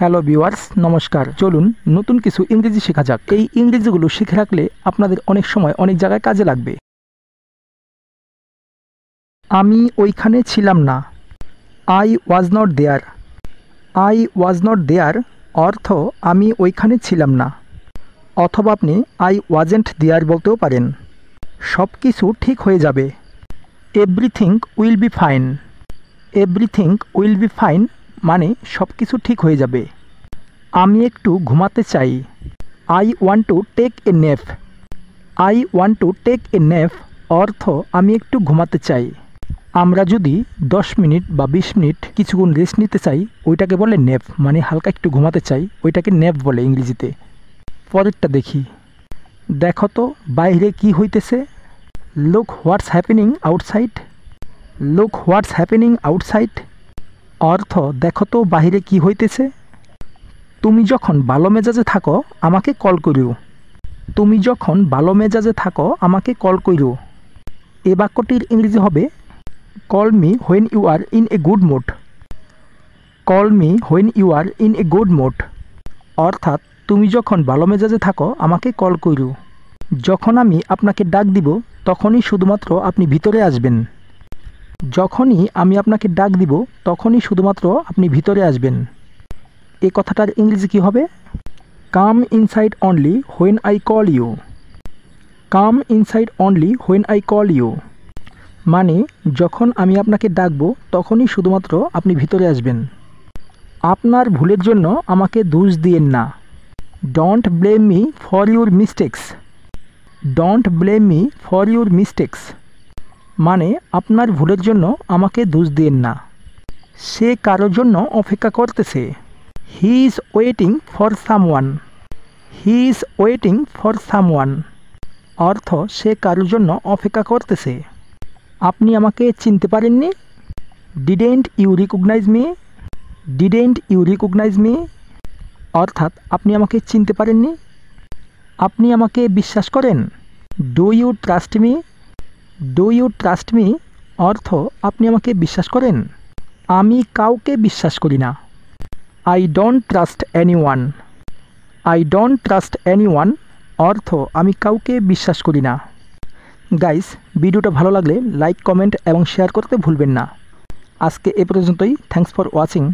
Hello viewers, নমস্কার। চলুন নতুন কিছু ইংরেজি শেখা যাক। এই ইংরেজিগুলো শিখে রাখলে আপনাদের অনেক সময় অনেক জায়গায় কাজে লাগবে। আমি ওইখানে ছিলাম না। I was not there. I was not there অর্থ আমি ওইখানে ছিলাম না, অথবা আপনি আই ওয়াজেন্ট দেয়ার বলতেও পারেন। সব কিছু ঠিক হয়ে যাবে। Everything will be fine. Everything will be fine মানে সব কিছু ঠিক হয়ে যাবে। আমি একটু ঘুমাতে চাই। I want to take a nap. I want to take a nap অর্থ আমি একটু ঘুমাতে চাই। আমরা যদি 10 মিনিট বা 20 মিনিট কিছুক্ষণ রেস্ট নিতে চাই, ওইটাকে বলে ন্যাপ, মানে হালকা একটু ঘুমাতে চাই, ওইটাকে ন্যাপ বলে ইংরেজিতে। পরেরটা দেখি। দেখো তো বাইরে কি হইতেছে। Look what's happening outside. Look what's happening outside অর্থ দেখো তো বাহিরে কি হইতেছে। তুমি যখন ভালো মেজাজে থাকো আমাকে কল করিও। তুমি যখন ভালো মেজাজে থাকো আমাকে কল করিও। এ বাক্যটির ইংরেজি হবে call me when you are in a good mood. Call me when you are in a good mood অর্থাৎ তুমি যখন ভালো মেজাজে থাকো আমাকে কল করিও। যখন আমি আপনাকে ডাক দিব তখনই শুধুমাত্র আপনি ভিতরে আসবেন। যখনই আমি আপনাকে ডাক দিব তখনই শুধুমাত্র আপনি ভিতরে আসবেন। এ কথাটার ইংরেজি কী হবে? Come inside only when I call you. Come inside only when I call you মানে যখন আমি আপনাকে ডাকবো তখনই শুধুমাত্র আপনি ভিতরে আসবেন। আপনার ভুলের জন্য আমাকে দোষ দিয়েন না। Don't blame me for your mistakes. Don't blame me for your mistakes মানে আপনার ভুলের জন্য আমাকে দোষ দিয়েন না। সে কারোর জন্য অপেক্ষা করতেছে। He is waiting for someone. He is waiting for someone অর্থ সে কারোর জন্য অপেক্ষা করতেছে। আপনি আমাকে চিনতে পারেননি। Didn't you recognise me. Didn't you recognise me অর্থাৎ আপনি আমাকে চিনতে পারেননি। আপনি আমাকে বিশ্বাস করেন। Do you trust me. Do you trust me অর্থ আপনি আমাকে বিশ্বাস করেন। আমি কাউকে বিশ্বাস করি না। I don't trust anyone. I don't trust anyone অর্থ আমি কাউকে বিশ্বাস করি না। গাইস, ভিডিওটা ভালো লাগলে লাইক, কমেন্ট এবং শেয়ার করতে ভুলবেন না। আজকে এ পর্যন্তই। Thanks for watching.